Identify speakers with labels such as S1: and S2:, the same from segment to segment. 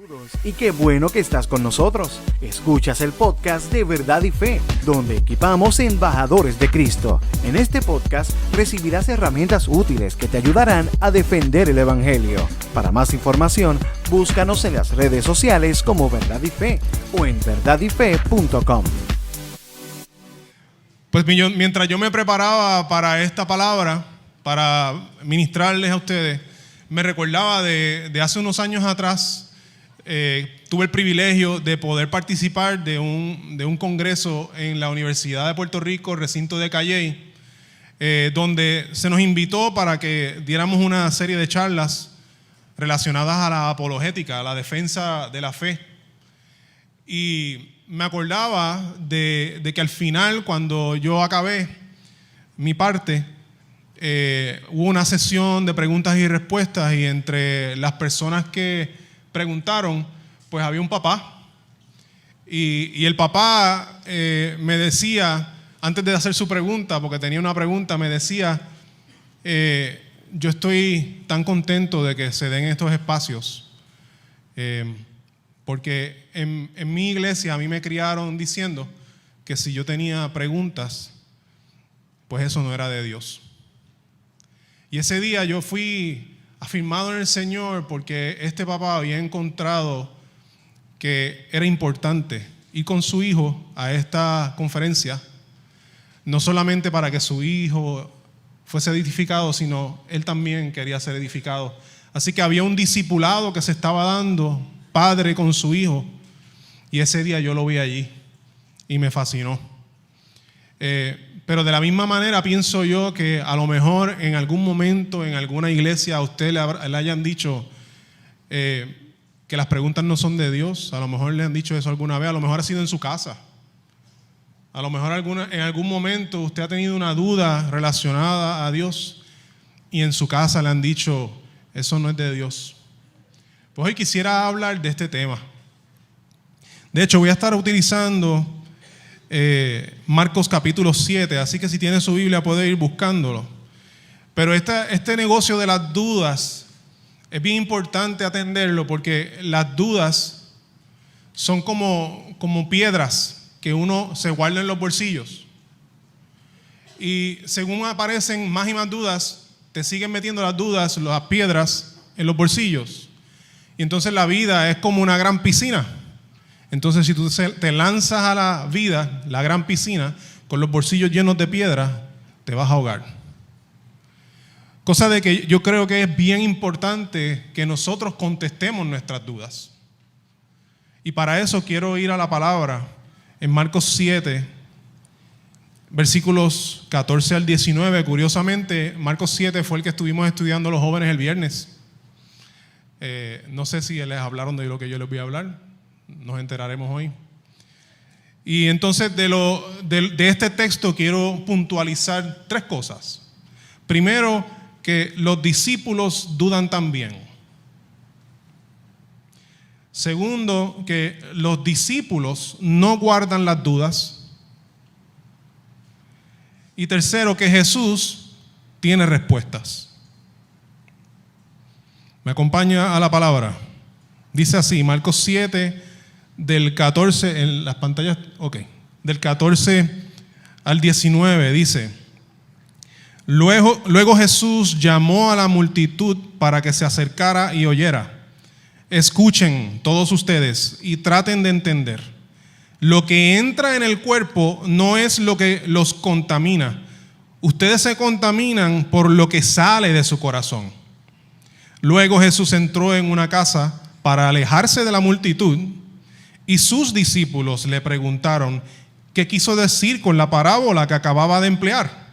S1: Saludos y qué bueno que estás con nosotros. Escuchas el podcast de Verdad y Fe, donde equipamos embajadores de Cristo. En este podcast recibirás herramientas útiles que te ayudarán a defender el Evangelio. Para más información, búscanos en las redes sociales como Verdad y Fe o en verdadyfe.com.
S2: Pues mientras yo me preparaba para esta palabra, para ministrarles a ustedes, me recordaba de hace unos años atrás. Tuve el privilegio de poder participar de un congreso en la Universidad de Puerto Rico, recinto de Calley, donde se nos invitó para que diéramos una serie de charlas relacionadas a la apologética, a la defensa de la fe. Y me acordaba de que al final, cuando yo acabé mi parte, hubo una sesión de preguntas y respuestas, y entre las personas que preguntaron, pues había un papá. Y el papá me decía, antes de hacer su pregunta, porque tenía una pregunta, me decía, yo estoy tan contento de que se den estos espacios, porque en mi iglesia a mí me criaron diciendo que si yo tenía preguntas, pues eso no era de Dios. Y ese día yo fui afirmado en el Señor porque este papá había encontrado que era importante ir con su hijo a esta conferencia, no solamente para que su hijo fuese edificado, sino él también quería ser edificado. Así que había un discipulado que se estaba dando, padre con su hijo, y ese día yo lo vi allí y me fascinó. Pero de la misma manera pienso yo que a lo mejor en algún momento en alguna iglesia a usted le hayan dicho que las preguntas no son de Dios. A lo mejor le han dicho eso alguna vez, a lo mejor ha sido en su casa. A lo mejor en algún momento usted ha tenido una duda relacionada a Dios y en su casa le han dicho, eso no es de Dios. Pues hoy quisiera hablar de este tema. De hecho, voy a estar utilizando Marcos capítulo 7, así que si tiene su Biblia puede ir buscándolo. Pero este negocio de las dudas es bien importante atenderlo, porque las dudas son como piedras que uno se guarda en los bolsillos, y según aparecen más y más dudas, te siguen metiendo las dudas, las piedras en los bolsillos, y entonces la vida es como una gran piscina. Entonces, si tú te lanzas a la vida, la gran piscina, con los bolsillos llenos de piedras, te vas a ahogar. Cosa de que yo creo que es bien importante que nosotros contestemos nuestras dudas. Y para eso quiero ir a la palabra en Marcos 7, versículos 14 al 19. Curiosamente, Marcos 7 fue el que estuvimos estudiando los jóvenes el viernes. No sé si les hablaron de lo que yo les voy a hablar. Nos enteraremos hoy. Y entonces de este texto quiero puntualizar tres cosas. Primero, que los discípulos dudan también. Segundo, que los discípulos no guardan las dudas. Y tercero, que Jesús tiene respuestas. ¿Me acompaña a la palabra? Dice así, Marcos 7, del 14, en las pantallas, del 14 al 19, dice: Luego Jesús llamó a la multitud para que se acercara y oyera. Escuchen todos ustedes y traten de entender. Lo que entra en el cuerpo no es lo que los contamina. Ustedes se contaminan por lo que sale de su corazón. Luego Jesús entró en una casa para alejarse de la multitud, y sus discípulos le preguntaron qué quiso decir con la parábola que acababa de emplear.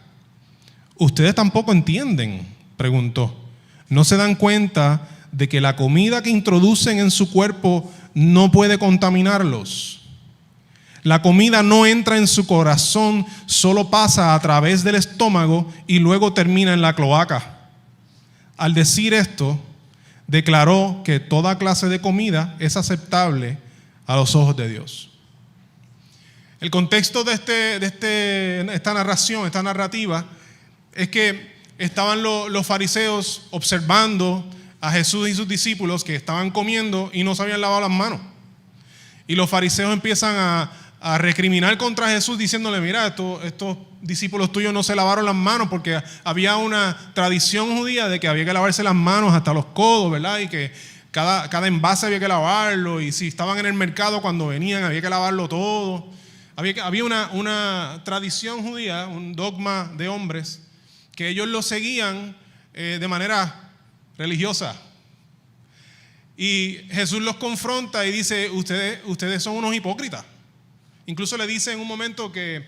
S2: ¿Ustedes tampoco entienden?, preguntó. ¿No se dan cuenta de que la comida que introducen en su cuerpo no puede contaminarlos? La comida no entra en su corazón, solo pasa a través del estómago y luego termina en la cloaca. Al decir esto, declaró que toda clase de comida es aceptable a los ojos de Dios. El contexto de esta narración, esta narrativa, es que estaban los fariseos observando a Jesús y sus discípulos que estaban comiendo y no se habían lavado las manos. Y los fariseos empiezan a recriminar contra Jesús diciéndole, mira, estos discípulos tuyos no se lavaron las manos, porque había una tradición judía de que había que lavarse las manos hasta los codos, ¿verdad? Y que cada envase había que lavarlo, y si estaban en el mercado cuando venían había que lavarlo todo. Había una tradición judía, un dogma de hombres, que ellos lo seguían de manera religiosa. Y Jesús los confronta y dice, ustedes son unos hipócritas. Incluso le dice en un momento que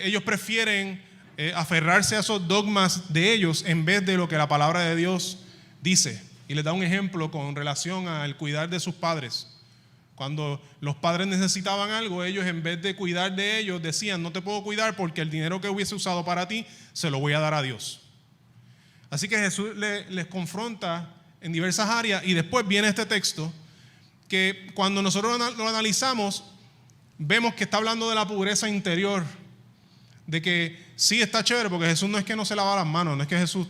S2: ellos prefieren aferrarse a esos dogmas de ellos en vez de lo que la palabra de Dios dice. Y les da un ejemplo con relación al cuidar de sus padres. Cuando los padres necesitaban algo, ellos en vez de cuidar de ellos decían, no te puedo cuidar porque el dinero que hubiese usado para ti se lo voy a dar a Dios. Así que Jesús les confronta en diversas áreas, y después viene este texto que cuando nosotros lo analizamos vemos que está hablando de la pureza interior, de que sí está chévere, porque Jesús no es que no se lavaba las manos, no es que Jesús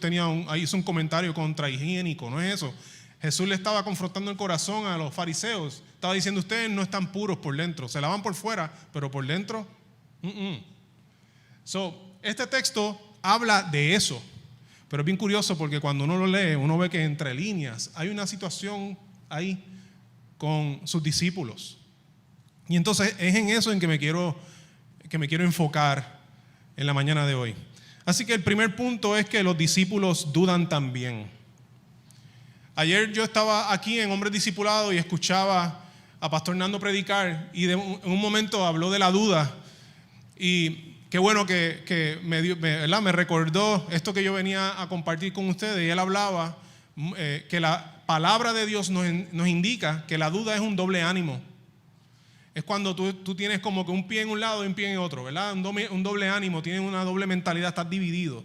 S2: hizo un comentario contra higiénico, no es eso. Jesús le estaba confrontando el corazón a los fariseos, estaba diciendo, ustedes no están puros por dentro, se lavan por fuera, pero por dentro, este texto habla de eso. Pero es bien curioso porque cuando uno lo lee, uno ve que entre líneas hay una situación ahí con sus discípulos. Y entonces es en eso en que me quiero enfocar en la mañana de hoy. Así que el primer punto es que los discípulos dudan también. Ayer yo estaba aquí en Hombres Discipulados y escuchaba a Pastor Nando predicar, y en un momento habló de la duda. Y qué bueno que me recordó esto que yo venía a compartir con ustedes. Y él hablaba que la palabra de Dios nos indica que la duda es un doble ánimo. Es cuando tú tienes como que un pie en un lado y un pie en otro, ¿verdad? Un doble ánimo, tienes una doble mentalidad, estás dividido.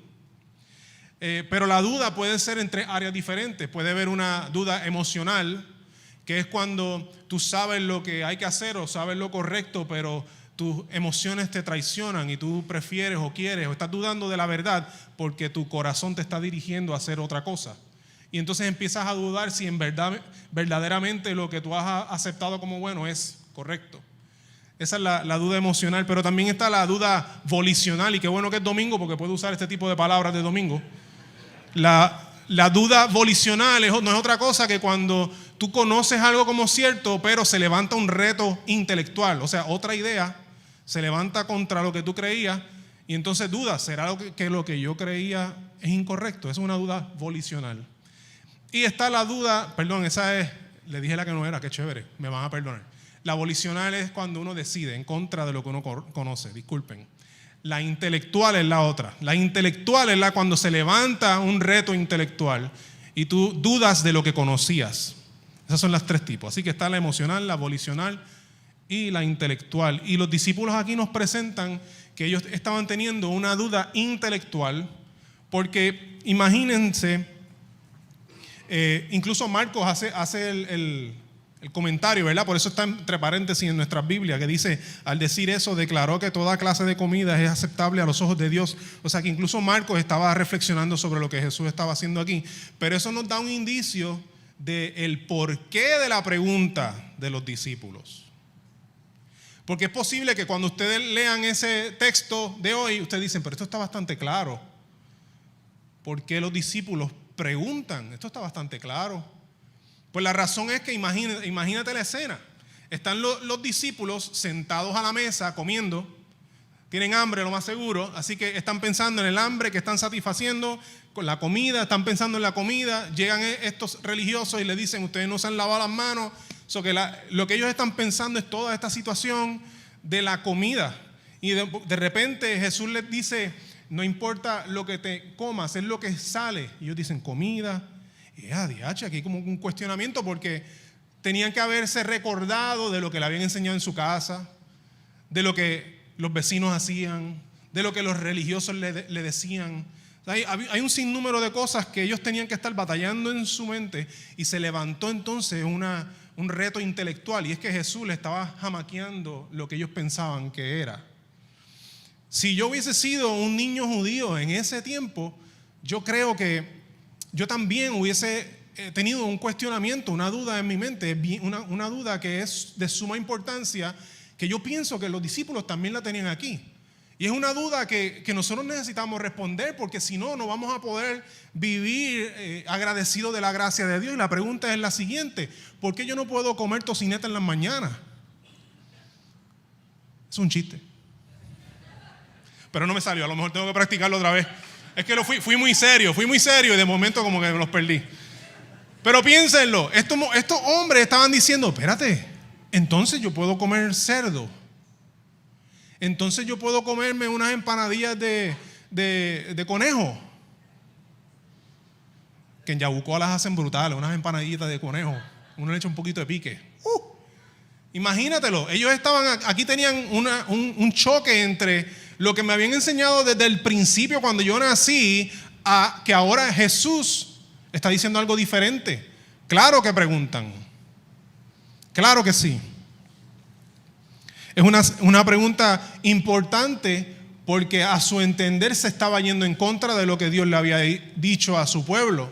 S2: Pero la duda puede ser en tres áreas diferentes. Puede haber una duda emocional, que es cuando tú sabes lo que hay que hacer o sabes lo correcto, pero tus emociones te traicionan y tú prefieres o quieres o estás dudando de la verdad porque tu corazón te está dirigiendo a hacer otra cosa. Y entonces empiezas a dudar si en verdad, verdaderamente lo que tú has aceptado como bueno es correcto. Esa es la duda emocional, pero también está la duda volicional, y qué bueno que es domingo porque puedo usar este tipo de palabras de domingo. La duda volicional no es otra cosa que cuando tú conoces algo como cierto, pero se levanta un reto intelectual, o sea, otra idea se levanta contra lo que tú creías, y entonces dudas, ¿será lo que yo creía es incorrecto? Esa es una duda volicional. Y está la duda, le dije la que no era, qué chévere, me van a perdonar. La volicional es cuando uno decide en contra de lo que uno conoce, disculpen. La intelectual es la otra. La intelectual es cuando se levanta un reto intelectual y tú dudas de lo que conocías. Esos son los tres tipos. Así que está la emocional, la volicional y la intelectual. Y los discípulos aquí nos presentan que ellos estaban teniendo una duda intelectual, porque imagínense, incluso Marcos hace el comentario, ¿verdad? Por eso está entre paréntesis en nuestras Biblias, que dice, al decir eso, declaró que toda clase de comida es aceptable a los ojos de Dios. O sea que incluso Marcos estaba reflexionando sobre lo que Jesús estaba haciendo aquí. Pero eso nos da un indicio del porqué de la pregunta de los discípulos. Porque es posible que cuando ustedes lean ese texto de hoy, ustedes dicen, pero esto está bastante claro. ¿Por qué los discípulos preguntan? Esto está bastante claro. Pues la razón es que imagínate la escena. Están los discípulos sentados a la mesa comiendo, tienen hambre lo más seguro, así que están pensando en el hambre que están satisfaciendo con la comida, están pensando en la comida. Llegan estos religiosos y le dicen, ustedes no se han lavado las manos. Que lo que ellos están pensando es toda esta situación de la comida. Y de repente Jesús les dice, no importa lo que te comas, es lo que sale. Y ellos dicen, comida. Y aquí hay como un cuestionamiento, porque tenían que haberse recordado de lo que le habían enseñado en su casa, de lo que los vecinos hacían, de lo que los religiosos le decían. Hay un sinnúmero de cosas que ellos tenían que estar batallando en su mente, y se levantó entonces un reto intelectual, y es que Jesús le estaba jamaqueando lo que ellos pensaban que era. Si yo hubiese sido un niño judío en ese tiempo, yo creo que yo también hubiese he tenido un cuestionamiento, una duda en mi mente, una duda que es de suma importancia, que yo pienso que los discípulos también la tenían aquí. Y es una duda que nosotros necesitamos responder, porque si no, no vamos a poder vivir agradecidos de la gracia de Dios. Y la pregunta es la siguiente: ¿por qué yo no puedo comer tocineta en las mañanas? Es un chiste. Pero no me salió, a lo mejor tengo que practicarlo otra vez. Es que fui muy serio y de momento como que los perdí. Pero piénsenlo, estos hombres estaban diciendo: espérate, entonces yo puedo comer cerdo. Entonces yo puedo comerme unas empanadillas de conejo. Que en Yabucoa las hacen brutales, unas empanadillitas de conejo. Uno le echa un poquito de pique. Imagínatelo, ellos aquí tenían un choque entre lo que me habían enseñado desde el principio cuando yo nací, a que ahora Jesús está diciendo algo diferente. Claro que preguntan. Claro que sí. Es una pregunta importante porque a su entender se estaba yendo en contra de lo que Dios le había dicho a su pueblo.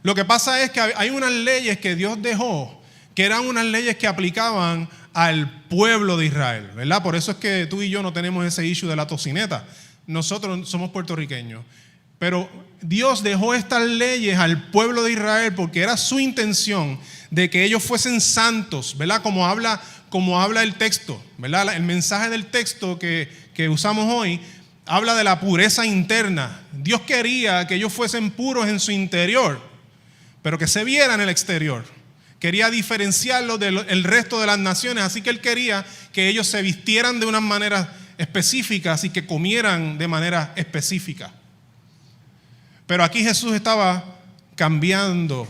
S2: Lo que pasa es que hay unas leyes que Dios dejó, que eran unas leyes que aplicaban al pueblo de Israel, ¿verdad? Por eso es que tú y yo no tenemos ese issue de la tocineta. Nosotros somos puertorriqueños. Pero Dios dejó estas leyes al pueblo de Israel porque era su intención de que ellos fuesen santos, ¿verdad? Como habla el texto, ¿verdad? El mensaje del texto que usamos hoy habla de la pureza interna. Dios quería que ellos fuesen puros en su interior, pero que se viera en el exterior. Quería diferenciarlos del resto de las naciones, así que Él quería que ellos se vistieran de unas maneras específicas y que comieran de manera específica. Pero aquí Jesús estaba cambiando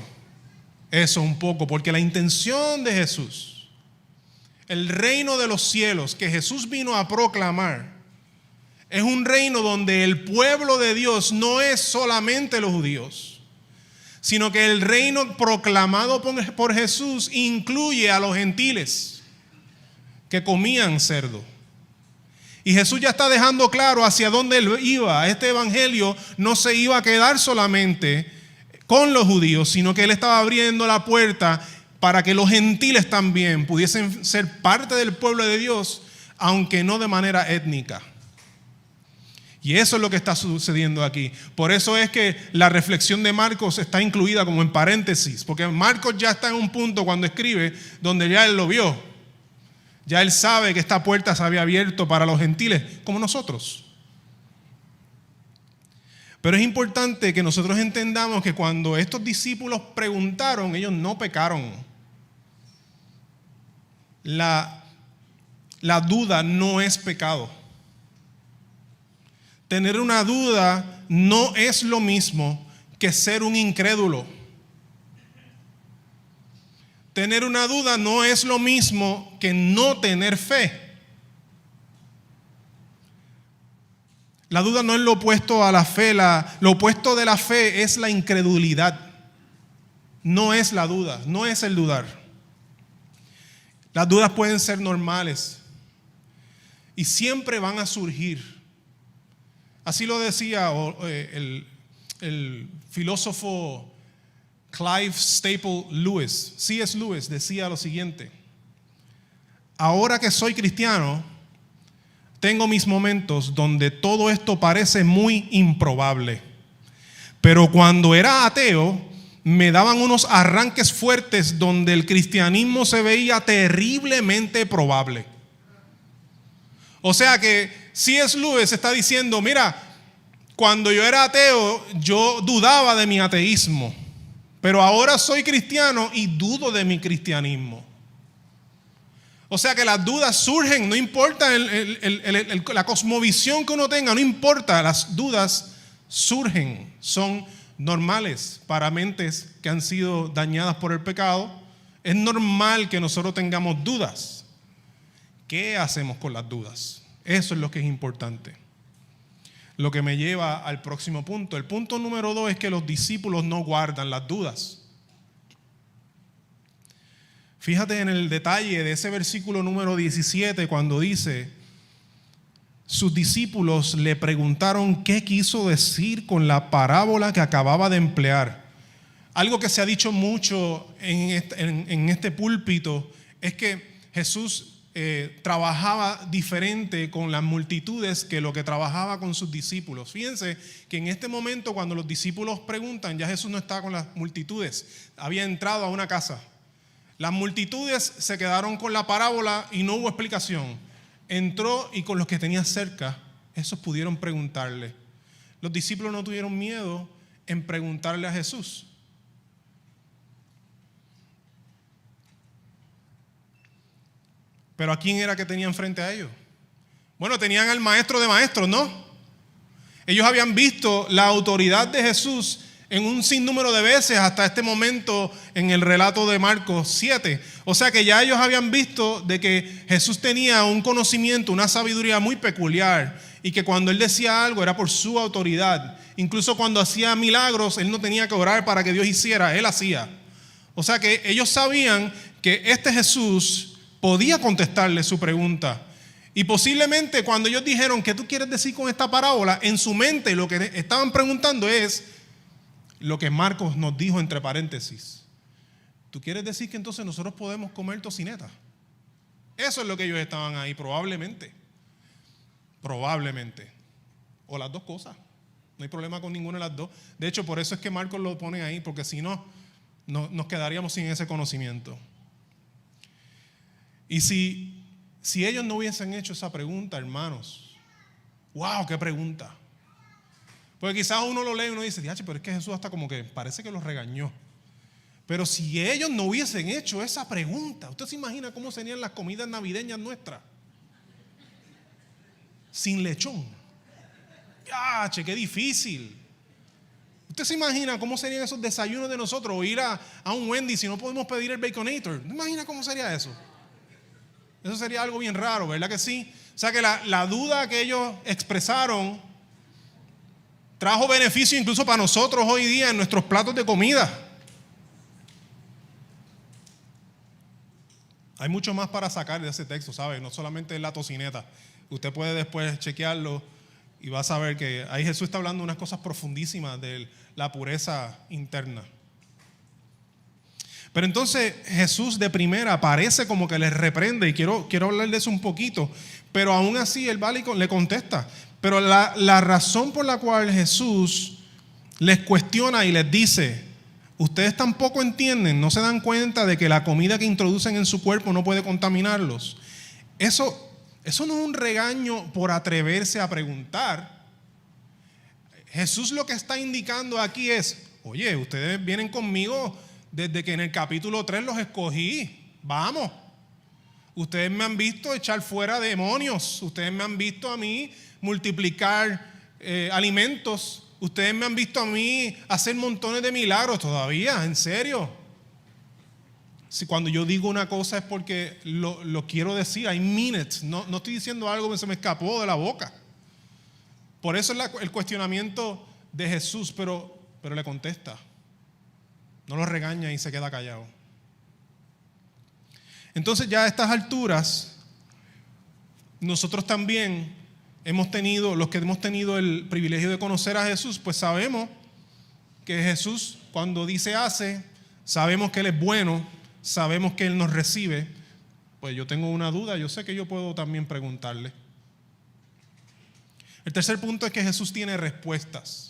S2: eso un poco, porque la intención de Jesús, el reino de los cielos que Jesús vino a proclamar, es un reino donde el pueblo de Dios no es solamente los judíos, sino que el reino proclamado por Jesús incluye a los gentiles que comían cerdo. Y Jesús ya está dejando claro hacia dónde Él iba. Este evangelio no se iba a quedar solamente con los judíos, sino que Él estaba abriendo la puerta para que los gentiles también pudiesen ser parte del pueblo de Dios, aunque no de manera étnica. Y eso es lo que está sucediendo aquí. Por eso es que la reflexión de Marcos está incluida como en paréntesis, porque Marcos ya está en un punto cuando escribe donde ya él lo vio. Ya él sabe que esta puerta se había abierto para los gentiles, como nosotros. Pero es importante que nosotros entendamos que cuando estos discípulos preguntaron, ellos no pecaron. La duda no es pecado. Tener una duda no es lo mismo que ser un incrédulo. Tener una duda no es lo mismo que no tener fe. La duda no es lo opuesto a la fe. Lo opuesto de la fe es la incredulidad. No es la duda, no es el dudar. Las dudas pueden ser normales y siempre van a surgir. Así lo decía el filósofo Clive Staple Lewis. C.S. Lewis decía lo siguiente: ahora que soy cristiano, tengo mis momentos donde todo esto parece muy improbable. Pero cuando era ateo, me daban unos arranques fuertes donde el cristianismo se veía terriblemente probable. O sea que C.S. Lewis está diciendo: mira, cuando yo era ateo, yo dudaba de mi ateísmo, pero ahora soy cristiano y dudo de mi cristianismo. O sea que las dudas surgen, no importa la cosmovisión que uno tenga, no importa, las dudas surgen, son normales para mentes que han sido dañadas por el pecado. Es normal que nosotros tengamos dudas. ¿Qué hacemos con las dudas? Eso es lo que es importante. Lo que me lleva al próximo punto. El punto número 2 es que los discípulos no guardan las dudas. Fíjate en el detalle de ese versículo número 17 cuando dice: sus discípulos le preguntaron qué quiso decir con la parábola que acababa de emplear. Algo que se ha dicho mucho en este púlpito es que Jesús trabajaba diferente con las multitudes que lo que trabajaba con sus discípulos. Fíjense que en este momento, cuando los discípulos preguntan, ya Jesús no estaba con las multitudes, había entrado a una casa. Las multitudes se quedaron con la parábola y no hubo explicación. Entró y con los que tenía cerca, esos pudieron preguntarle. Los discípulos no tuvieron miedo en preguntarle a Jesús. Pero ¿a quién era que tenían frente a ellos? Bueno, tenían al maestro de maestros, ¿no? Ellos habían visto la autoridad de Jesús en un sinnúmero de veces hasta este momento en el relato de Marcos 7. O sea que ya ellos habían visto de que Jesús tenía un conocimiento, una sabiduría muy peculiar y que cuando Él decía algo era por su autoridad. Incluso cuando hacía milagros, Él no tenía que orar para que Dios hiciera, Él hacía. O sea que ellos sabían que este Jesús podía contestarle su pregunta. Y posiblemente cuando ellos dijeron, ¿qué tú quieres decir con esta parábola? En su mente lo que estaban preguntando es lo que Marcos nos dijo entre paréntesis. ¿Tú quieres decir que entonces nosotros podemos comer tocineta? Eso es lo que ellos estaban ahí, probablemente. Probablemente. O las dos cosas. No hay problema con ninguna de las dos. De hecho, por eso es que Marcos lo pone ahí, porque si no, nos quedaríamos sin ese conocimiento. Y si ellos no hubiesen hecho esa pregunta, hermanos, ¡wow! ¡Qué pregunta! Porque quizás uno lo lee y uno dice, diache, pero es que Jesús hasta como que parece que los regañó. Pero si ellos no hubiesen hecho esa pregunta, ¿usted se imagina cómo serían las comidas navideñas nuestras? Sin lechón. ¡Diache, qué difícil! ¿Usted se imagina cómo serían esos desayunos de nosotros? O ir a un Wendy's si no podemos pedir el Baconator. ¿Usted imagina cómo sería eso? Eso sería algo bien raro, ¿verdad que sí? O sea que la duda que ellos expresaron trajo beneficio incluso para nosotros hoy día en nuestros platos de comida. Hay mucho más para sacar de ese texto, ¿sabe? No solamente la tocineta. Usted puede después chequearlo y va a saber que ahí Jesús está hablando de unas cosas profundísimas de la pureza interna. Pero entonces Jesús de primera parece como que les reprende y quiero hablar de eso un poquito, pero aún así él va y le contesta. Pero la razón por la cual Jesús les cuestiona y les dice, ustedes tampoco entienden, no se dan cuenta de que la comida que introducen en su cuerpo no puede contaminarlos. Eso no es un regaño por atreverse a preguntar. Jesús lo que está indicando aquí es, oye, ustedes vienen conmigo desde que en el capítulo 3 los escogí. Vamos. Ustedes me han visto echar fuera demonios. Ustedes me han visto a mí multiplicar alimentos. Ustedes me han visto a mí hacer montones de milagros. Todavía, en serio. Si cuando yo digo una cosa es porque lo quiero decir. I mean it. No estoy diciendo algo que se me escapó de la boca. Por eso es el cuestionamiento de Jesús. Pero le contesta. No lo regaña y se queda callado. Entonces ya a estas alturas, nosotros también los que hemos tenido el privilegio de conocer a Jesús, pues sabemos que Jesús cuando dice hace, sabemos que Él es bueno, sabemos que Él nos recibe. Pues yo tengo una duda, yo sé que yo puedo también preguntarle. El tercer punto es que Jesús tiene respuestas.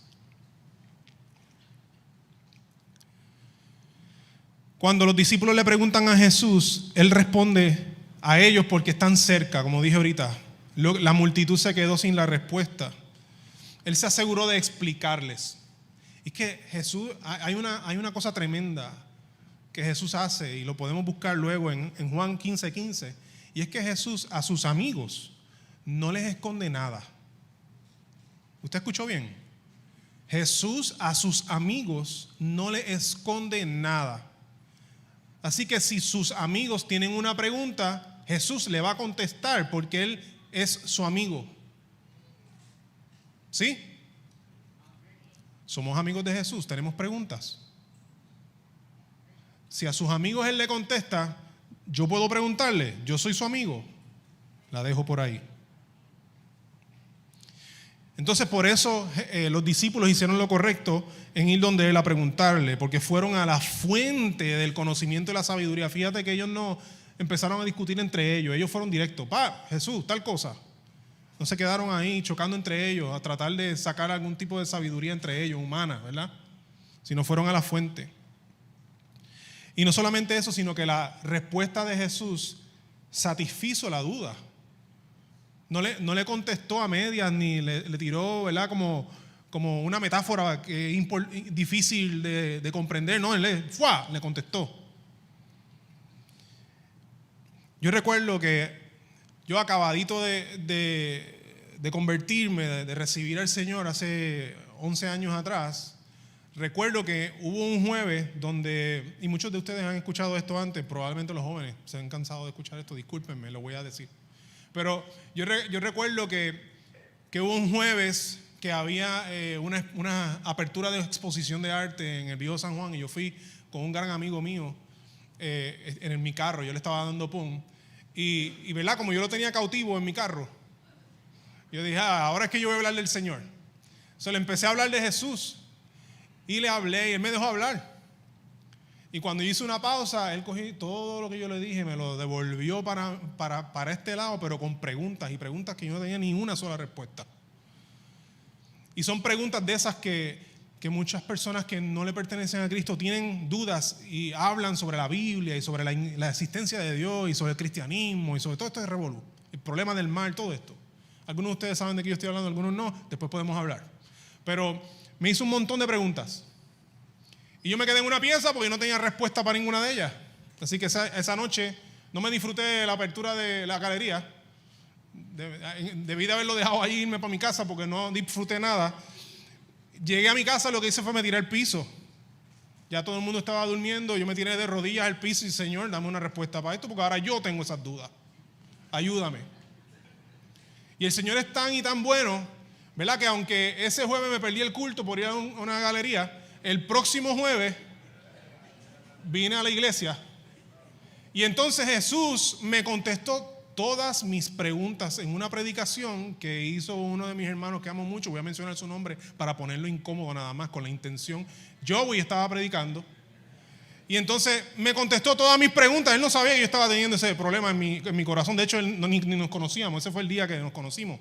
S2: Cuando los discípulos le preguntan a Jesús, Él responde a ellos porque están cerca, como dije ahorita. La multitud se quedó sin la respuesta. Él se aseguró de explicarles. Y es que Jesús, hay una cosa tremenda que Jesús hace y lo podemos buscar luego en Juan 15:15. Y es que Jesús a sus amigos no les esconde nada. ¿Usted escuchó bien? Jesús a sus amigos no les esconde nada. Así que si sus amigos tienen una pregunta, Jesús le va a contestar porque Él es su amigo. ¿Sí? Somos amigos de Jesús, tenemos preguntas. Si a sus amigos Él le contesta, yo puedo preguntarle, yo soy su amigo. La dejo por ahí. Entonces por eso los discípulos hicieron lo correcto en ir donde él a preguntarle, porque fueron a la fuente del conocimiento y la sabiduría. Fíjate que ellos no empezaron a discutir entre ellos fueron directos. Jesús, tal cosa. No se quedaron ahí chocando entre ellos a tratar de sacar algún tipo de sabiduría entre ellos, humana, ¿verdad? Sino fueron a la fuente. Y no solamente eso, sino que la respuesta de Jesús satisfizo la duda. No le contestó a medias ni le tiró, ¿verdad? Como una metáfora que es difícil de comprender. No, él le contestó. Yo recuerdo que yo acabadito de convertirme, de recibir al Señor hace 11 años atrás, recuerdo que hubo un jueves donde, y muchos de ustedes han escuchado esto antes, probablemente los jóvenes se han cansado de escuchar esto, discúlpenme, lo voy a decir. Pero yo recuerdo que hubo un jueves que había una apertura de exposición de arte en el Viejo San Juan, y yo fui con un gran amigo mío en mi carro, yo le estaba dando pum, y ¿verdad? Como yo lo tenía cautivo en mi carro, yo dije, ahora es que yo voy a hablar del Señor. Entonces le empecé a hablar de Jesús, y le hablé, y él me dejó hablar. Y cuando yo hice una pausa, él cogí todo lo que yo le dije, me lo devolvió para este lado, pero con preguntas, y preguntas que yo no tenía ni una sola respuesta. Y son preguntas de esas que muchas personas que no le pertenecen a Cristo tienen dudas y hablan sobre la Biblia y sobre la existencia de Dios y sobre el cristianismo y sobre todo esto de revolú, el problema del mal, todo esto. Algunos de ustedes saben de qué yo estoy hablando, algunos no, después podemos hablar. Pero me hizo un montón de preguntas. Y yo me quedé en una pieza porque no tenía respuesta para ninguna de ellas. Así que esa noche no me disfruté la apertura de la galería. Debí de haberlo dejado ahí, irme para mi casa porque no disfruté nada. Llegué a mi casa, lo que hice fue me tiré al piso. Ya todo el mundo estaba durmiendo, yo me tiré de rodillas al piso y Señor, dame una respuesta para esto porque ahora yo tengo esas dudas. Ayúdame. Y el Señor es tan y tan bueno, ¿verdad? Que aunque ese jueves me perdí el culto por ir a una galería, el próximo jueves vine a la iglesia y entonces Jesús me contestó todas mis preguntas en una predicación que hizo uno de mis hermanos que amo mucho. Voy a mencionar su nombre para ponerlo incómodo nada más, con la intención. Joey estaba predicando y entonces me contestó todas mis preguntas. Él no sabía que yo estaba teniendo ese problema en mi corazón. De hecho, ni nos conocíamos. Ese fue el día que nos conocimos.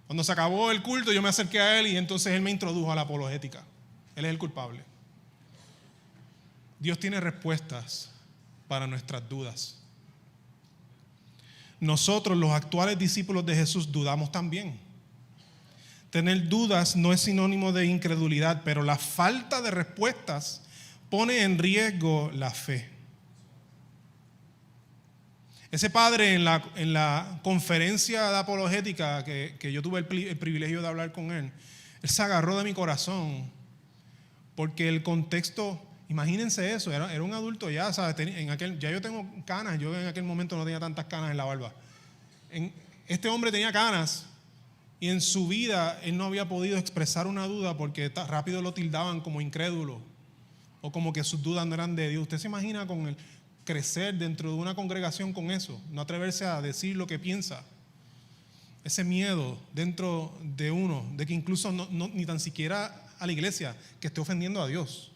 S2: Cuando se acabó el culto, yo me acerqué a él y entonces él me introdujo a la apologética. Él es el culpable. Dios tiene respuestas para nuestras dudas. Nosotros, los actuales discípulos de Jesús, dudamos también. Tener dudas no es sinónimo de incredulidad, pero la falta de respuestas pone en riesgo la fe. Ese padre en la conferencia de apologética que yo tuve el privilegio de hablar con él se agarró de mi corazón. Porque el contexto, imagínense eso, era un adulto ya, ¿sabes? Ya yo tengo canas, yo en aquel momento no tenía tantas canas en la barba. Este hombre tenía canas y en su vida él no había podido expresar una duda porque rápido lo tildaban como incrédulo o como que sus dudas no eran de Dios. ¿Usted se imagina con el crecer dentro de una congregación con eso? No atreverse a decir lo que piensa. Ese miedo dentro de uno, de que incluso ni tan siquiera a la iglesia, que esté ofendiendo a Dios.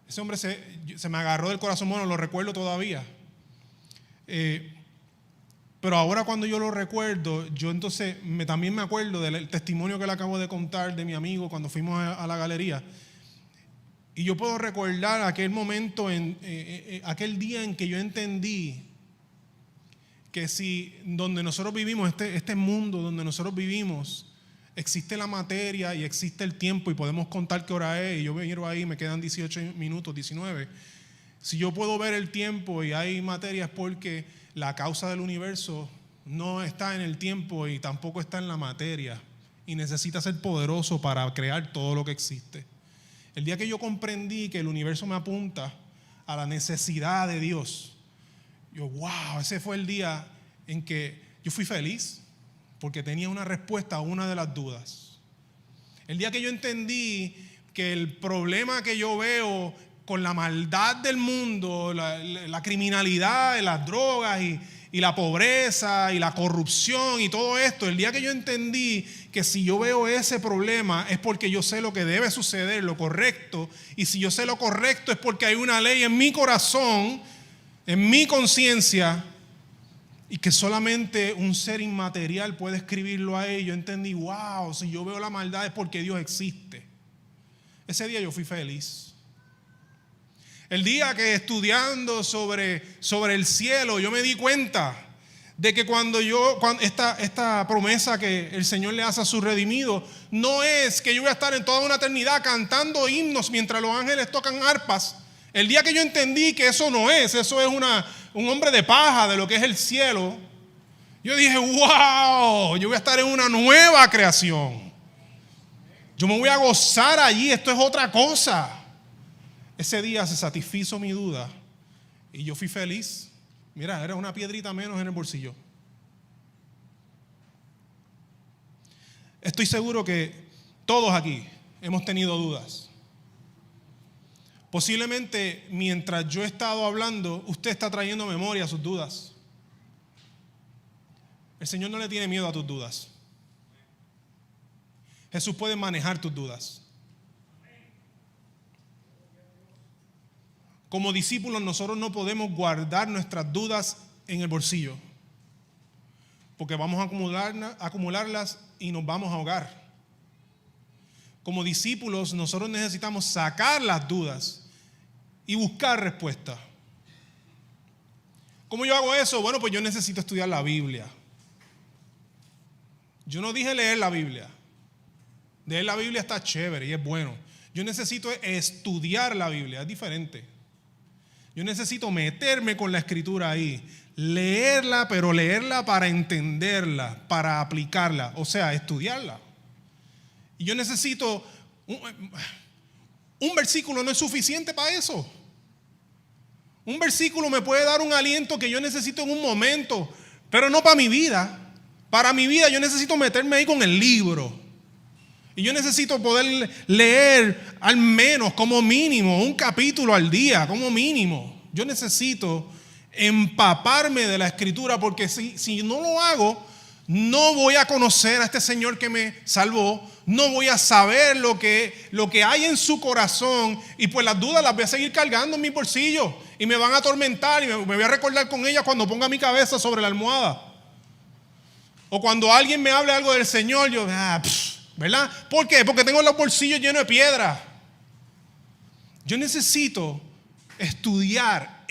S2: Ese hombre se me agarró del corazón, bueno, lo recuerdo todavía. Pero ahora cuando yo lo recuerdo, yo entonces también me acuerdo del testimonio que le acabo de contar de mi amigo cuando fuimos a la galería. Y yo puedo recordar aquel momento, aquel día en que yo entendí que si donde nosotros vivimos, este mundo donde nosotros vivimos, existe la materia y existe el tiempo y podemos contar qué hora es y yo miro ahí, me quedan 18 minutos, 19. Si yo puedo ver el tiempo y hay materia es porque la causa del universo no está en el tiempo y tampoco está en la materia y necesita ser poderoso para crear todo lo que existe. El día que yo comprendí que el universo me apunta a la necesidad de Dios, wow, ese fue el día en que yo fui feliz. Porque tenía una respuesta a una de las dudas. El día que yo entendí que el problema que yo veo con la maldad del mundo, la criminalidad, las drogas y la pobreza y la corrupción y todo esto, el día que yo entendí que si yo veo ese problema es porque yo sé lo que debe suceder, lo correcto, y si yo sé lo correcto es porque hay una ley en mi corazón, en mi conciencia, y que solamente un ser inmaterial puede escribirlo ahí. Yo entendí, wow, si yo veo la maldad es porque Dios existe. Ese día yo fui feliz. El día que estudiando sobre el cielo, yo me di cuenta de que cuando esta promesa que el Señor le hace a su redimido, no es que yo voy a estar en toda una eternidad cantando himnos mientras los ángeles tocan arpas. El día que yo entendí que eso no es, eso es un hombre de paja de lo que es el cielo, yo dije, wow, yo voy a estar en una nueva creación. Yo me voy a gozar allí, esto es otra cosa. Ese día se satisfizo mi duda y yo fui feliz. Mira, era una piedrita menos en el bolsillo. Estoy seguro que todos aquí hemos tenido dudas. Posiblemente mientras yo he estado hablando, usted está trayendo a memoria sus dudas. El Señor no le tiene miedo a tus dudas. Jesús puede manejar tus dudas. Como discípulos nosotros no podemos guardar nuestras dudas en el bolsillo, porque vamos a acumularlas y nos vamos a ahogar. Como discípulos nosotros necesitamos sacar las dudas y buscar respuestas. ¿Cómo yo hago eso? Bueno, pues yo necesito estudiar la Biblia. Yo no dije leer la Biblia. Leer la Biblia está chévere y es bueno. Yo necesito estudiar la Biblia, es diferente. Yo necesito meterme con la escritura ahí, leerla, pero leerla para entenderla, para aplicarla, o sea, estudiarla. Y yo necesito, un versículo no es suficiente para eso. Un versículo me puede dar un aliento que yo necesito en un momento, pero no para mi vida. Para mi vida yo necesito meterme ahí con el libro. Y yo necesito poder leer al menos, como mínimo, un capítulo al día, como mínimo. Yo necesito empaparme de la escritura, porque si no lo hago, no voy a conocer a este Señor que me salvó, no voy a saber lo que hay en su corazón, y pues las dudas las voy a seguir cargando en mi bolsillo y me van a atormentar y me voy a recordar con ellas cuando ponga mi cabeza sobre la almohada. O cuando alguien me hable algo del Señor, yo, ¿verdad? ¿Por qué? Porque tengo los bolsillos llenos de piedra. Yo necesito estudiar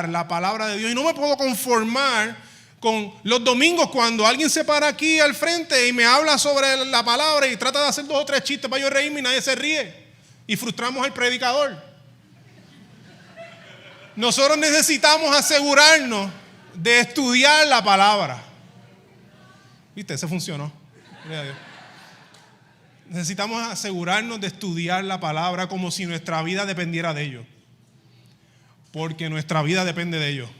S2: la palabra de Dios, y no me puedo conformar con los domingos cuando alguien se para aquí al frente y me habla sobre la palabra y trata de hacer 2 o 3 chistes para yo reírme y nadie se ríe y frustramos al predicador. Nosotros necesitamos asegurarnos de estudiar la palabra. ¿Viste? Ese funcionó. Gloria a Dios. Necesitamos asegurarnos de estudiar la palabra como si nuestra vida dependiera de ello. Porque nuestra vida depende de ello.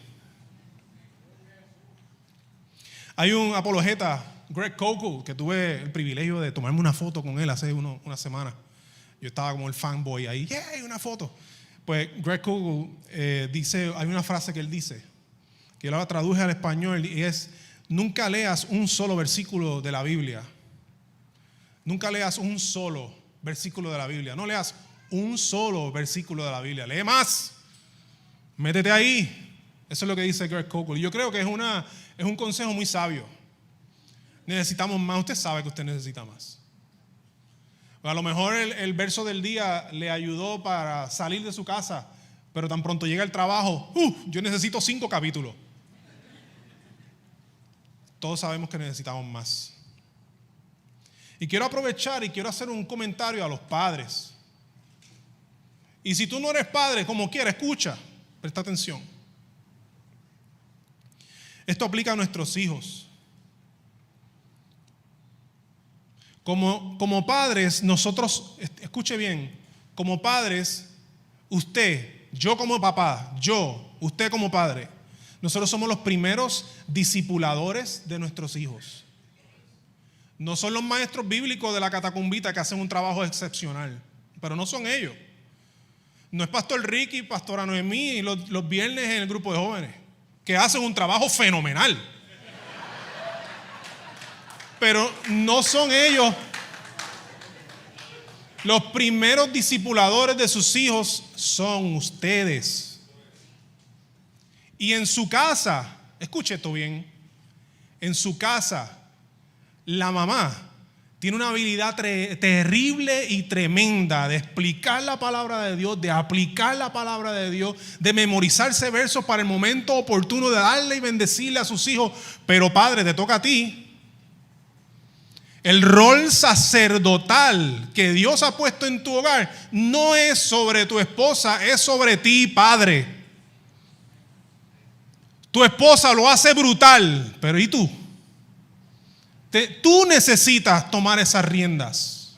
S2: Hay un apologeta, Greg Koukl, que tuve el privilegio de tomarme una foto con él hace una semana. Yo estaba como el fanboy ahí, ¡yay! Una foto. Pues Greg Koukl dice, hay una frase que él dice, que yo la traduje al español, y es: nunca leas un solo versículo de la Biblia. Nunca leas un solo versículo de la Biblia. No leas un solo versículo de la Biblia. Lee más. Métete ahí. Eso es lo que dice Greg Koukl. Y yo creo que es un consejo muy sabio. Necesitamos más. Usted sabe que usted necesita más. A lo mejor el verso del día le ayudó para salir de su casa, pero tan pronto llega el trabajo, yo necesito 5 capítulos. Todos sabemos que necesitamos más. Y quiero aprovechar y quiero hacer un comentario a los padres. Y si tú no eres padre, como quiera, escucha, presta atención. Esto aplica a nuestros hijos. Como padres, nosotros, escuche bien, como padres, usted, yo como papá, usted como padre, nosotros somos los primeros discipuladores de nuestros hijos. No son los maestros bíblicos de la catacumbita que hacen un trabajo excepcional, pero no son ellos. No es Pastor Ricky, Pastora Noemí los viernes en el grupo de jóvenes. que hacen un trabajo fenomenal. Pero no son ellos los primeros discipuladores de sus hijos, son ustedes. Y en su casa, escuche esto bien, en su casa, la mamá tiene una habilidad terrible y tremenda de explicar la palabra de Dios, de aplicar la palabra de Dios, de memorizarse versos para el momento oportuno, de darle y bendecirle a sus hijos. Pero padre, te toca a ti. El rol sacerdotal que Dios ha puesto en tu hogar no es sobre tu esposa, es sobre ti, padre. Tu esposa lo hace brutal, pero ¿y tú? Tú necesitas tomar esas riendas.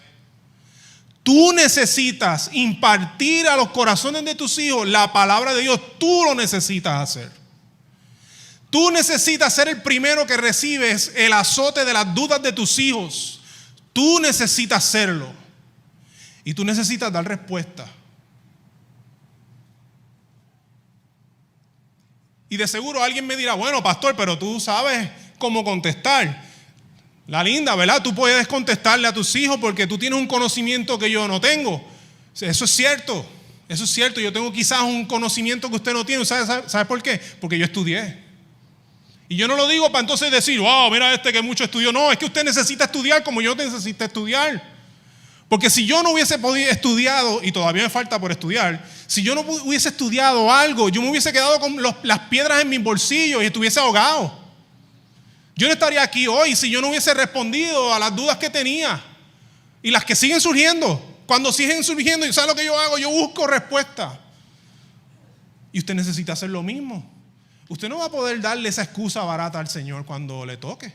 S2: Tú necesitas impartir a los corazones de tus hijos la palabra de Dios. Tú lo necesitas hacer. Tú necesitas ser el primero que recibes el azote de las dudas de tus hijos. Tú necesitas serlo. Y tú necesitas dar respuesta. Y de seguro alguien me dirá, bueno, pastor, pero tú sabes cómo contestar. La linda, ¿verdad? Tú puedes contestarle a tus hijos porque tú tienes un conocimiento que yo no tengo. Eso es cierto. Eso es cierto. Yo tengo quizás un conocimiento que usted no tiene. ¿Sabe por qué? Porque yo estudié. Y yo no lo digo para entonces decir, wow, mira este que mucho estudió. No, es que usted necesita estudiar como yo necesito estudiar. Porque si yo no hubiese podido estudiado, y todavía me falta por estudiar, si yo no hubiese estudiado algo, yo me hubiese quedado con las piedras en mis bolsillos y estuviese ahogado. Yo no estaría aquí hoy si yo no hubiese respondido a las dudas que tenía. Y las que siguen surgiendo. Cuando siguen surgiendo, ¿y sabe lo que yo hago? Yo busco respuesta. Y usted necesita hacer lo mismo. Usted no va a poder darle esa excusa barata al Señor cuando le toque.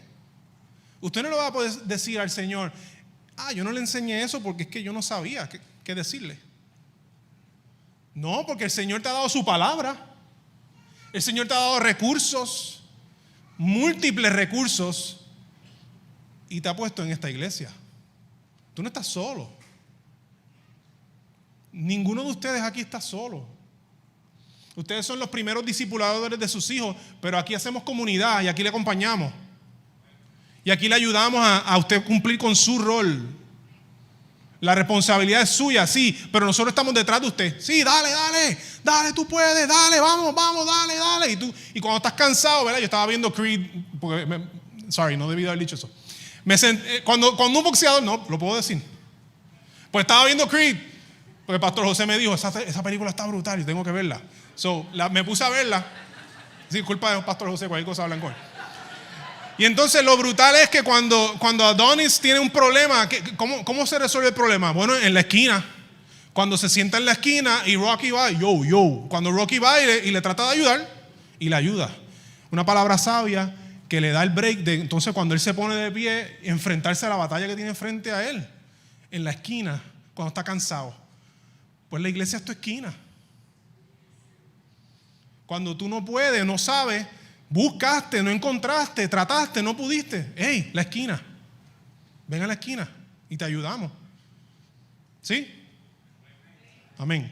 S2: Usted no le va a poder decir al Señor, yo no le enseñé eso porque es que yo no sabía qué decirle. No, porque el Señor te ha dado su palabra. El Señor te ha dado recursos, múltiples recursos, y te ha puesto en esta iglesia. Tú no estás solo. Ninguno de ustedes aquí está solo. Ustedes son los primeros discipuladores de sus hijos, pero aquí hacemos comunidad y aquí le acompañamos. Y aquí le ayudamos a usted cumplir con su rol. La responsabilidad es suya, sí, pero nosotros estamos detrás de usted. Sí, dale, tú puedes, dale, vamos, dale. Y cuando estás cansado, ¿verdad? Yo estaba viendo Creed, porque no debí haber dicho eso. Cuando un boxeador, no, lo puedo decir. Pues estaba viendo Creed, porque el pastor José me dijo, esa película está brutal y tengo que verla. Me puse a verla. Sí, culpa del pastor José, cualquier cosa hablan con él. Y entonces lo brutal es que cuando Adonis tiene un problema, ¿cómo se resuelve el problema? Bueno, en la esquina. Cuando se sienta en la esquina y Rocky va, cuando Rocky va y le trata de ayudar, y le ayuda. Una palabra sabia que le da el break de entonces cuando él se pone de pie, enfrentarse a la batalla que tiene frente a él. En la esquina, cuando está cansado. Pues la iglesia es tu esquina. Cuando tú no puedes, no sabes, buscaste, no encontraste, trataste, no pudiste. ¡Ey! La esquina. Ven a la esquina y te ayudamos. ¿Sí? Amén.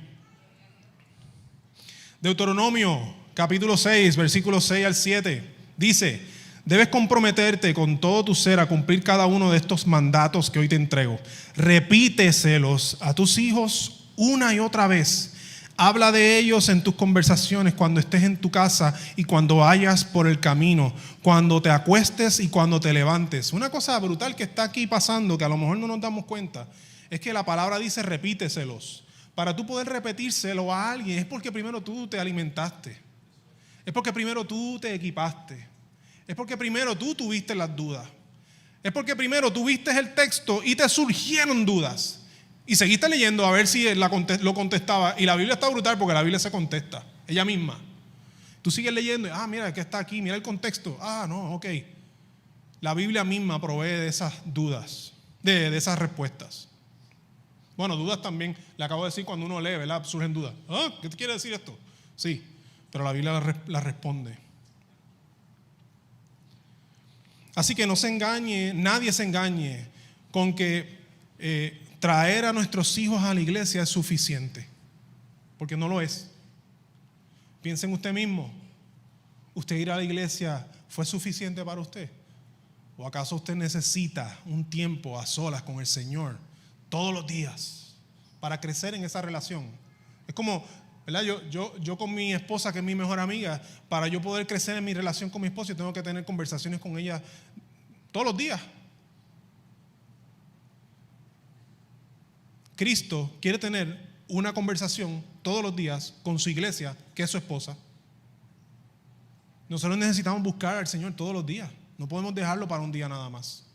S2: Deuteronomio, capítulo 6, versículos 6 al 7. Dice, debes comprometerte con todo tu ser a cumplir cada uno de estos mandatos que hoy te entrego. Repíteselos a tus hijos una y otra vez. Habla de ellos en tus conversaciones cuando estés en tu casa y cuando vayas por el camino, cuando te acuestes y cuando te levantes. Una cosa brutal que está aquí pasando, que a lo mejor no nos damos cuenta, es que la palabra dice repíteselos. Para tú poder repetírselo a alguien es porque primero tú te alimentaste. Es porque primero tú te equipaste. Es porque primero tú tuviste las dudas. Es porque primero tuviste el texto y te surgieron dudas. Y seguiste leyendo a ver si lo contestaba. Y la Biblia está brutal porque la Biblia se contesta, ella misma. Tú sigues leyendo y, mira que está aquí, mira el contexto. No, ok. La Biblia misma provee de esas dudas, de esas respuestas. Bueno, dudas también, le acabo de decir cuando uno lee, ¿verdad? Surgen dudas. ¿Qué te quiere decir esto? Sí, pero la Biblia la responde. Así que no se engañe, nadie se engañe con que traer a nuestros hijos a la iglesia es suficiente, porque no lo es. Piense en usted mismo. ¿Usted ir a la iglesia fue suficiente para usted? ¿O acaso usted necesita un tiempo a solas con el Señor todos los días para crecer en esa relación? Es como, ¿verdad? Yo con mi esposa, que es mi mejor amiga, para yo poder crecer en mi relación con mi esposa, yo tengo que tener conversaciones con ella todos los días. Cristo quiere tener una conversación todos los días con su iglesia, que es su esposa. Nosotros necesitamos buscar al Señor todos los días. No podemos dejarlo para un día nada más.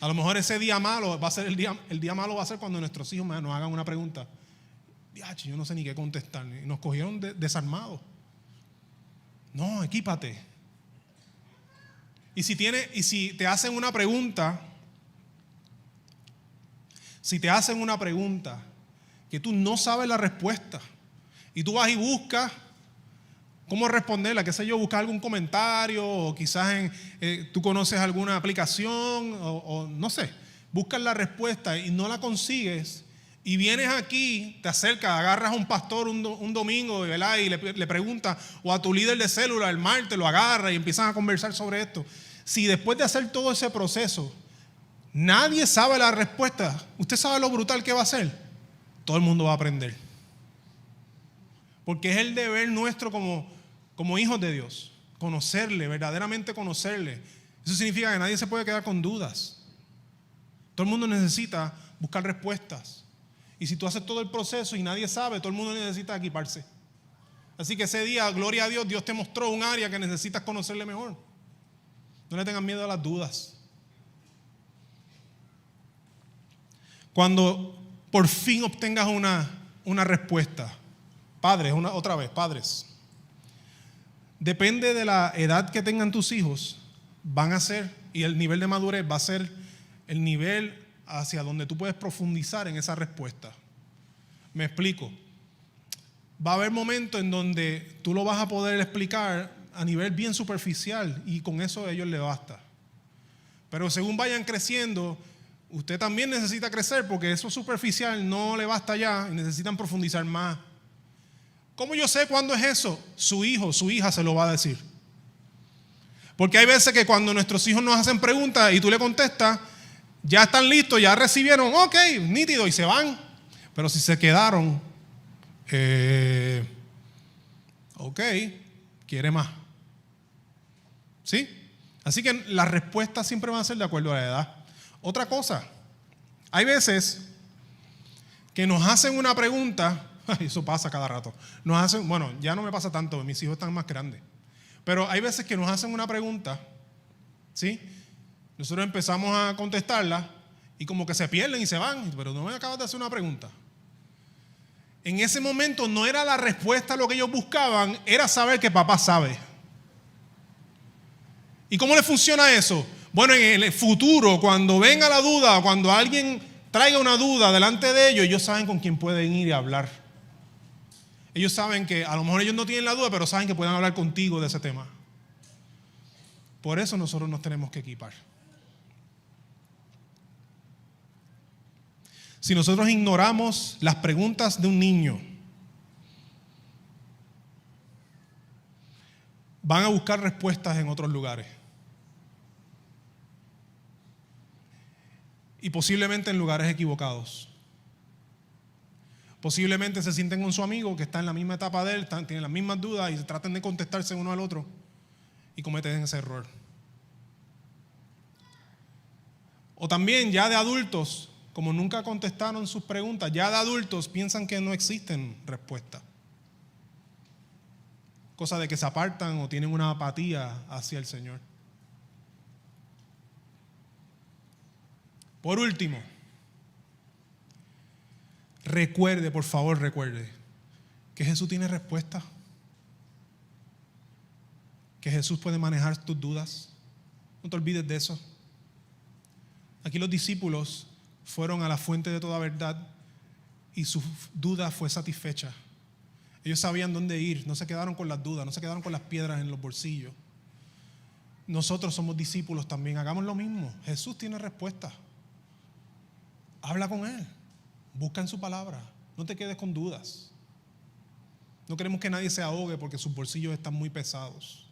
S2: A lo mejor ese día malo va a ser el día malo va a ser cuando nuestros hijos nos hagan una pregunta. Yo no sé ni qué contestar. Y nos cogieron desarmados. No, equípate. Y si te hacen una pregunta, que tú no sabes la respuesta, y tú vas y buscas cómo responderla, qué sé yo, buscar algún comentario, o quizás tú conoces alguna aplicación, o no sé, buscas la respuesta y no la consigues, y vienes aquí, te acercas, agarras a un pastor un domingo, ¿verdad? Y le preguntas, o a tu líder de célula el martes, lo agarra y empiezan a conversar sobre esto. Si después de hacer todo ese proceso nadie sabe la respuesta, ¿usted sabe lo brutal que va a ser? Todo el mundo va a aprender. Porque es el deber nuestro como hijos de Dios, conocerle, verdaderamente conocerle. Eso significa que nadie se puede quedar con dudas. Todo el mundo necesita buscar respuestas. Y si tú haces todo el proceso y nadie sabe, todo el mundo necesita equiparse. Así que ese día, gloria a Dios, Dios te mostró un área que necesitas conocerle mejor. No le tengan miedo a las dudas. Cuando por fin obtengas una respuesta, padres, padres, depende de la edad que tengan tus hijos, van a ser, y el nivel de madurez va a ser el nivel hacia donde tú puedes profundizar en esa respuesta. Me explico. Va a haber momentos en donde tú lo vas a poder explicar a nivel bien superficial y con eso a ellos les basta. Pero según vayan creciendo, usted también necesita crecer porque eso superficial no le basta ya y necesitan profundizar más. ¿Cómo yo sé cuándo es eso? Su hijo, su hija se lo va a decir. Porque hay veces que cuando nuestros hijos nos hacen preguntas y tú le contestas, ya están listos, ya recibieron, ok, nítido, y se van. Pero si se quedaron, ok, quiere más. ¿Sí? Así que las respuestas siempre van a ser de acuerdo a la edad. Otra cosa, hay veces que nos hacen una pregunta, eso pasa cada rato, bueno, ya no me pasa tanto, mis hijos están más grandes, pero hay veces que nos hacen una pregunta, ¿sí? Nosotros empezamos a contestarla y como que se pierden y se van, pero no me acabas de hacer una pregunta. En ese momento no era la respuesta lo que ellos buscaban, era saber que papá sabe. ¿Y cómo le funciona eso? Bueno, en el futuro, cuando venga la duda, cuando alguien traiga una duda delante de ellos saben con quién pueden ir y hablar. Ellos saben que a lo mejor ellos no tienen la duda, pero saben que pueden hablar contigo de ese tema. Por eso nosotros nos tenemos que equipar. Si nosotros ignoramos las preguntas de un niño, van a buscar respuestas en otros lugares. Y posiblemente en lugares equivocados. Posiblemente se sienten con su amigo que está en la misma etapa de él, tienen las mismas dudas y se tratan de contestarse uno al otro y cometen ese error. O también ya de adultos, como nunca contestaron sus preguntas, ya de adultos piensan que no existen respuestas. Cosa de que se apartan o tienen una apatía hacia el Señor. Por último, por favor recuerde que Jesús tiene respuesta, que Jesús puede manejar tus dudas. No te olvides de eso. Aquí los discípulos fueron a la fuente de toda verdad y su duda fue satisfecha. Ellos sabían dónde ir, no se quedaron con las dudas, no se quedaron con las piedras en los bolsillos. Nosotros somos discípulos también, hagamos lo mismo. Jesús tiene respuesta. Habla con Él, busca en su palabra, no te quedes con dudas. No queremos que nadie se ahogue porque sus bolsillos están muy pesados.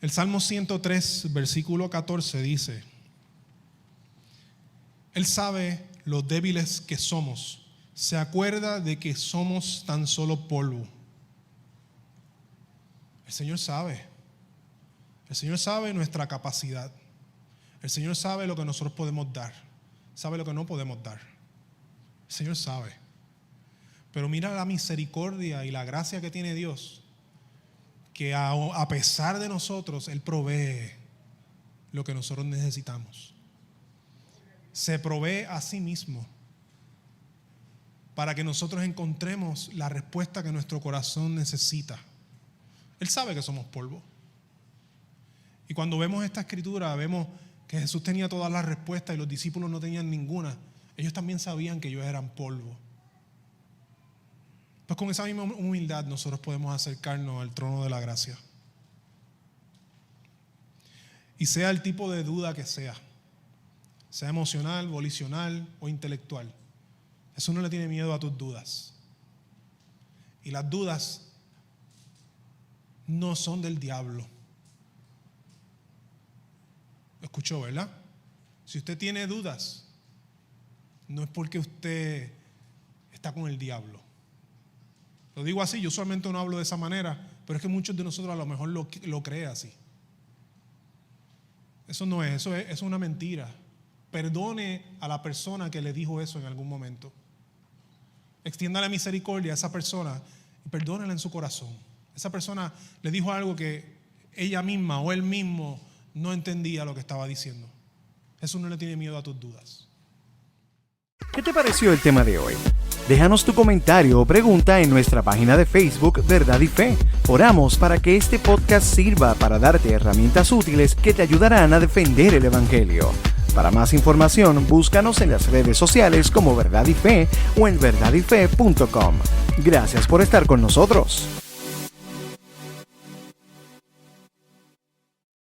S2: El Salmo 103, versículo 14 dice: Él sabe lo débiles que somos. Se acuerda de que somos tan solo polvo. El Señor sabe. El Señor sabe nuestra capacidad. El Señor sabe lo que nosotros podemos dar. Sabe lo que no podemos dar. El Señor sabe. Pero mira la misericordia y la gracia que tiene Dios, que a pesar de nosotros, Él provee lo que nosotros necesitamos. Se provee a sí mismo para que nosotros encontremos la respuesta que nuestro corazón necesita. Él sabe que somos polvo. Y cuando vemos esta escritura, vemos que Jesús tenía todas las respuestas y los discípulos no tenían ninguna. Ellos también sabían que ellos eran polvo. Pues con esa misma humildad nosotros podemos acercarnos al trono de la gracia. Y sea el tipo de duda que sea emocional, volicional o intelectual, Jesús no le tiene miedo a tus dudas. Y las dudas no son del diablo. ¿Lo escuchó, verdad? Si usted tiene dudas, no es porque usted está con el diablo. Lo digo así, yo usualmente no hablo de esa manera, pero es que muchos de nosotros a lo mejor lo creen así. Eso no es, eso es una mentira. Perdone a la persona que le dijo eso en algún momento. Extienda la misericordia a esa persona y perdónela en su corazón. Esa persona le dijo algo que ella misma o él mismo no entendía lo que estaba diciendo. Jesús no le tiene miedo a tus dudas.
S1: ¿Qué te pareció el tema de hoy? Déjanos tu comentario o pregunta en nuestra página de Facebook Verdad y Fe. Oramos para que este podcast sirva para darte herramientas útiles que te ayudarán a defender el Evangelio. Para más información, búscanos en las redes sociales como Verdad y Fe o en verdadyfe.com. Gracias por estar con nosotros.